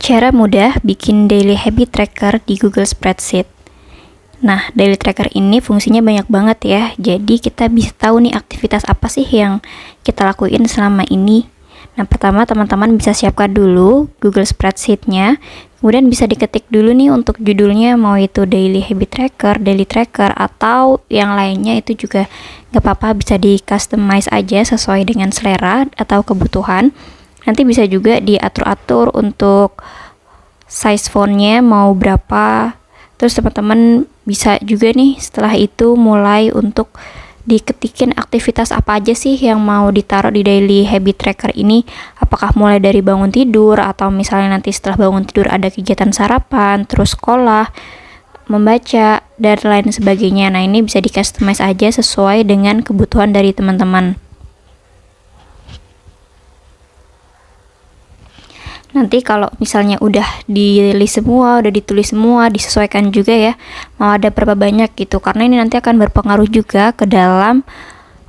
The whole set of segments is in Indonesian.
Cara mudah bikin daily habit tracker di Google Spreadsheet. Nah, daily tracker ini fungsinya banyak banget ya. Jadi kita bisa tahu nih aktivitas apa sih yang kita lakuin selama ini. Nah, pertama teman-teman bisa siapkan dulu Google Spreadsheet-nya. Kemudian bisa diketik dulu nih untuk judulnya, mau itu daily habit tracker, daily tracker, atau yang lainnya itu juga nggak apa-apa, bisa di customize aja sesuai dengan selera atau kebutuhan. Nanti bisa juga diatur-atur untuk size fontnya mau berapa. Terus teman-teman bisa juga nih setelah itu mulai untuk diketikin aktivitas apa aja sih yang mau ditaruh di daily habit tracker ini. Apakah mulai dari bangun tidur, atau misalnya nanti setelah bangun tidur ada kegiatan sarapan, terus sekolah, membaca, dan lain sebagainya. Nah, ini bisa di customize aja sesuai dengan kebutuhan dari teman-teman. Nanti kalau misalnya udah di-list semua, udah ditulis semua, disesuaikan juga ya, mau ada berapa banyak gitu, karena ini nanti akan berpengaruh juga ke dalam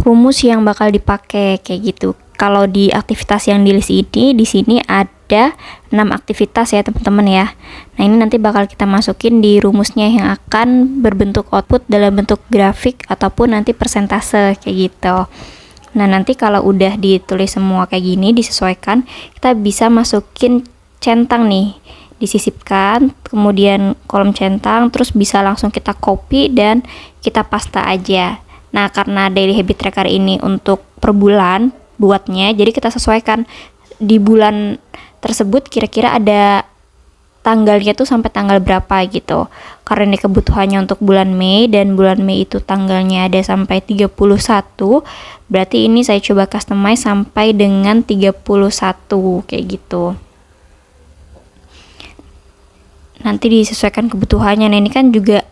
rumus yang bakal dipakai kayak gitu. Kalau di aktivitas yang di list ini, di sini ada 6 aktivitas ya teman-teman ya. Nah, ini nanti bakal kita masukin di rumusnya yang akan berbentuk output dalam bentuk grafik ataupun nanti persentase kayak gitu. Nah, nanti kalau udah ditulis semua kayak gini, disesuaikan, kita bisa masukin centang nih, disisipkan, kemudian kolom centang, terus bisa langsung kita copy dan kita paste aja. Nah, karena daily habit tracker ini untuk per bulan buatnya, jadi kita sesuaikan di bulan tersebut kira-kira ada tanggalnya tuh sampai tanggal berapa gitu. Karena ini kebutuhannya untuk bulan Mei, dan bulan Mei itu tanggalnya ada sampai 31, berarti ini saya coba customize sampai dengan 31 kayak gitu. Nanti disesuaikan kebutuhannya. Nah, ini kan juga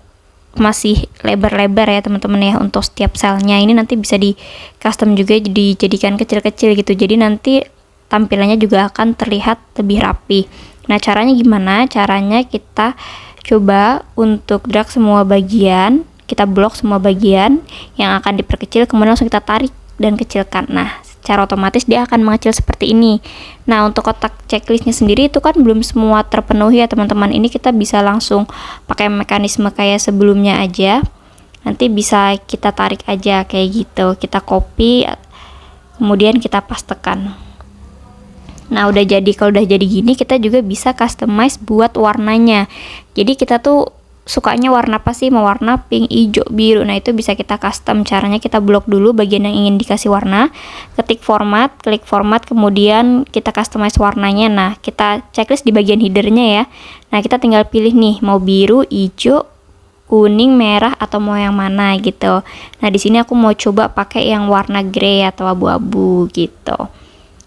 masih lebar-lebar ya teman-teman ya untuk setiap selnya. Ini nanti bisa di custom juga, dijadikan kecil-kecil gitu. Jadi nanti tampilannya juga akan terlihat lebih rapi. Nah, caranya gimana? Caranya kita coba untuk drag semua bagian, kita blok semua bagian yang akan diperkecil, kemudian langsung kita tarik dan kecilkan. Nah, secara otomatis dia akan mengecil seperti ini. Nah, untuk kotak checklistnya sendiri itu kan belum semua terpenuhi ya teman-teman. Ini kita bisa langsung pakai mekanisme kayak sebelumnya aja. Nanti bisa kita tarik aja kayak gitu. Kita copy, kemudian kita pastekan. Nah, udah jadi. Kalau udah jadi gini, kita juga bisa customize buat warnanya. Jadi kita tuh sukanya warna apa sih? Mau warna pink, hijau, biru. Nah, itu bisa kita custom. Caranya kita blok dulu bagian yang ingin dikasih warna, ketik format, klik format, kemudian kita customize warnanya. Nah, kita checklist di bagian headernya ya. Nah, kita tinggal pilih nih mau biru, hijau, kuning, merah, atau mau yang mana gitu. Nah, di sini aku mau coba pakai yang warna grey atau abu-abu gitu.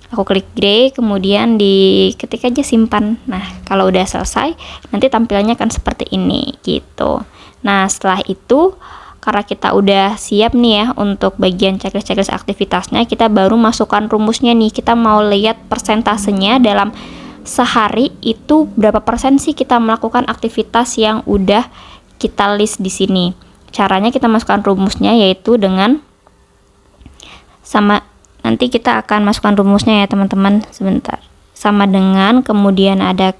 Aku klik grey, kemudian diketik aja simpan. Nah, kalau udah selesai, nanti tampilannya akan seperti ini gitu. Nah, setelah itu, karena kita udah siap nih ya untuk bagian checklist aktivitasnya, kita baru masukkan rumusnya nih. Kita mau lihat persentasenya dalam sehari itu berapa persen sih kita melakukan aktivitas yang udah kita list di sini. Caranya kita masukkan rumusnya yaitu dengan nanti kita akan masukkan rumusnya ya teman-teman, sebentar. Sama dengan, kemudian ada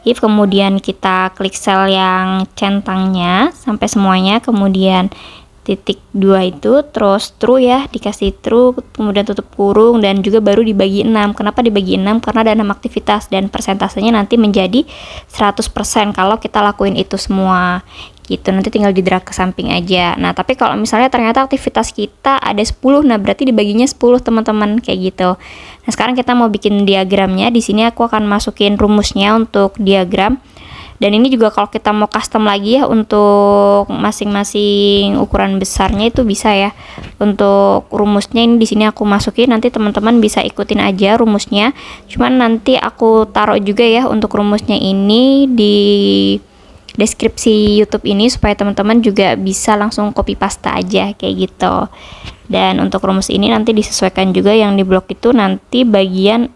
if, kemudian kita klik sel yang centangnya sampai semuanya, kemudian titik 2 itu, terus true ya, dikasih true, kemudian tutup kurung, dan juga baru dibagi 6. Kenapa dibagi 6? Karena ada 6 aktivitas dan persentasenya nanti menjadi 100% kalau kita lakuin itu semua gitu. Nanti tinggal di drag ke samping aja. Nah, tapi kalau misalnya ternyata aktivitas kita ada 10, nah berarti dibaginya 10 teman-teman kayak gitu. Nah, sekarang kita mau bikin diagramnya. Di sini aku akan masukin rumusnya untuk diagram. Dan ini juga kalau kita mau custom lagi ya untuk masing-masing ukuran besarnya itu bisa ya. Untuk rumusnya ini di sini aku masukin, nanti teman-teman bisa ikutin aja rumusnya. Cuman nanti aku taruh juga ya untuk rumusnya ini di deskripsi YouTube ini supaya teman-teman juga bisa langsung copy paste aja kayak gitu. Dan untuk rumus ini nanti disesuaikan juga, yang di blok itu nanti bagian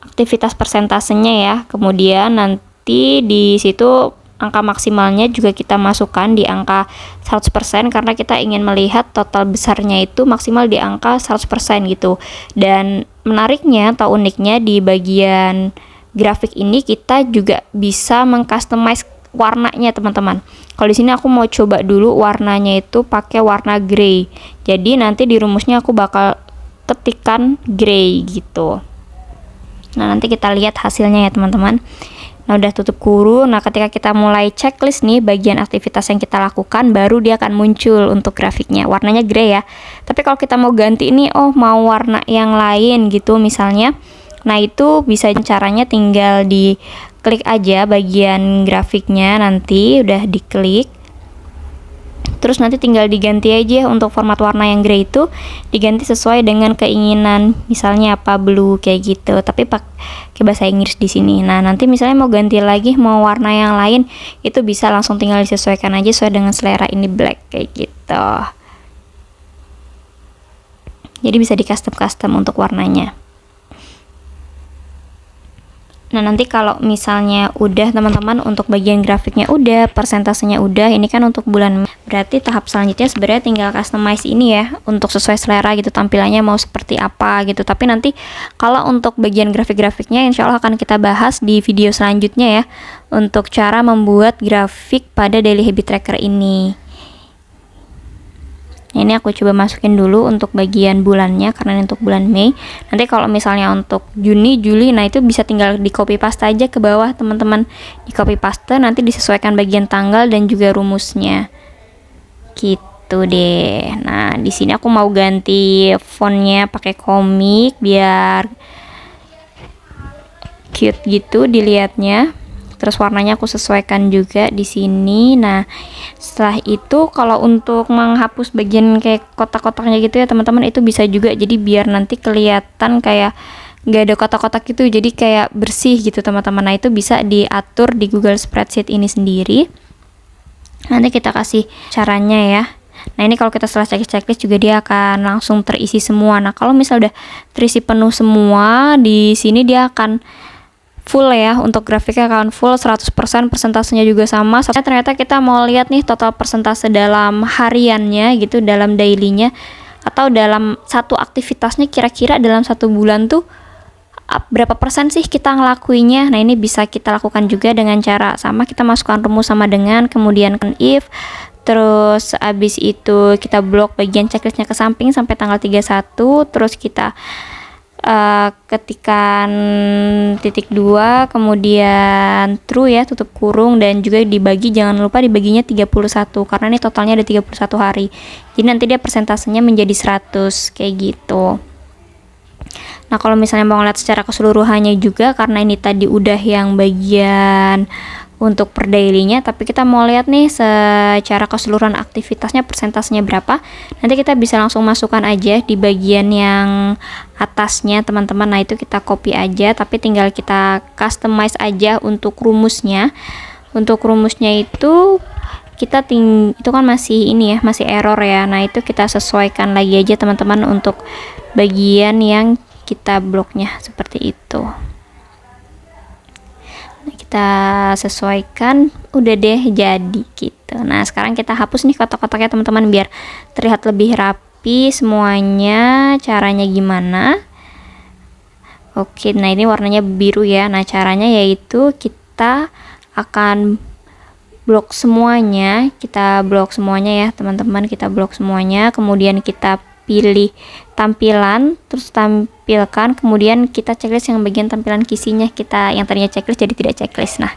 aktivitas persentasenya ya. Kemudian nanti di situ angka maksimalnya juga kita masukkan di angka 100% karena kita ingin melihat total besarnya itu maksimal di angka 100% gitu. Dan menariknya atau uniknya di bagian grafik ini kita juga bisa mengcustomize warnanya teman-teman. Kalau di sini aku mau coba dulu warnanya itu pakai warna grey. Jadi nanti di rumusnya aku bakal ketikkan grey gitu. Nah, nanti kita lihat hasilnya ya teman-teman. Nah, udah tutup kurung. Nah, ketika kita mulai checklist nih bagian aktivitas yang kita lakukan, baru dia akan muncul untuk grafiknya. Warnanya grey ya. Tapi kalau kita mau ganti ini, oh mau warna yang lain gitu misalnya. Nah, itu bisa caranya tinggal diklik aja bagian grafiknya, nanti udah diklik. Terus nanti tinggal diganti aja untuk format warna yang grey itu diganti sesuai dengan keinginan, misalnya apa blue kayak gitu, tapi pakai bahasa Inggris di sini. Nah, nanti misalnya mau ganti lagi mau warna yang lain, itu bisa langsung tinggal disesuaikan aja sesuai dengan selera, ini black kayak gitu. Jadi bisa di custom untuk warnanya. Nah, nanti kalau misalnya udah teman-teman untuk bagian grafiknya udah, persentasenya udah, ini kan untuk bulan, berarti tahap selanjutnya sebenarnya tinggal customize ini ya, untuk sesuai selera gitu, tampilannya mau seperti apa gitu. Tapi nanti kalau untuk bagian grafik-grafiknya insya Allah akan kita bahas di video selanjutnya ya, untuk cara membuat grafik pada daily habit tracker ini. Nah, ini aku coba masukin dulu untuk bagian bulannya karena ini untuk bulan Mei. Nanti kalau misalnya untuk Juni, Juli, nah itu bisa tinggal di copy paste aja ke bawah teman-teman. Di copy paste nanti disesuaikan bagian tanggal dan juga rumusnya. Gitu deh. Nah, di sini aku mau ganti fontnya pakai komik biar cute gitu dilihatnya. Terus warnanya aku sesuaikan juga di sini. Nah, setelah itu kalau untuk menghapus bagian kayak kotak-kotaknya gitu ya teman-teman, itu bisa juga. Jadi biar nanti kelihatan kayak nggak ada kotak-kotak gitu, jadi kayak bersih gitu teman-teman. Nah, itu bisa diatur di Google Spreadsheet ini sendiri. Nanti kita kasih caranya ya. Nah, ini kalau kita setelah checklist juga dia akan langsung terisi semua. Nah, kalau misal udah terisi penuh semua, di sini dia akan full ya, untuk grafiknya akan full 100%, persentasenya juga sama. Ternyata kita mau lihat nih total persentase dalam hariannya gitu, dalam dailynya atau dalam satu aktivitasnya, kira-kira dalam satu bulan tuh berapa persen sih kita ngelakuinya. Nah, ini bisa kita lakukan juga dengan cara sama, kita masukkan rumus sama dengan, kemudian if, terus abis itu kita blok bagian checklistnya ke samping sampai tanggal 31, terus kita ketikan titik 2, kemudian true ya, tutup kurung, dan juga dibagi, jangan lupa dibaginya 31 karena ini totalnya ada 31 hari. Jadi nanti dia persentasenya menjadi 100 kayak gitu. Nah, kalau misalnya mau ngeliat secara keseluruhannya juga, karena ini tadi udah yang bagian untuk per dailynya, tapi kita mau lihat nih secara keseluruhan aktivitasnya persentasenya berapa, nanti kita bisa langsung masukkan aja di bagian yang atasnya teman-teman. Nah, itu kita copy aja, tapi tinggal kita customize aja untuk rumusnya. Untuk rumusnya itu kita itu kan masih ini ya, masih error ya. Nah, itu kita sesuaikan lagi aja teman-teman untuk bagian yang kita bloknya seperti itu. Kita sesuaikan, udah deh jadi gitu. Nah, sekarang kita hapus nih kotak-kotaknya teman-teman biar terlihat lebih rapi semuanya. Caranya gimana? Oke, nah ini warnanya biru ya. Nah, caranya yaitu kita akan blok semuanya, ya teman-teman, kita blok semuanya, kemudian kita pilih tampilan, terus tampilkan, kemudian kita checklist yang bagian tampilan kisinya kita, yang tadinya checklist jadi tidak checklist. Nah,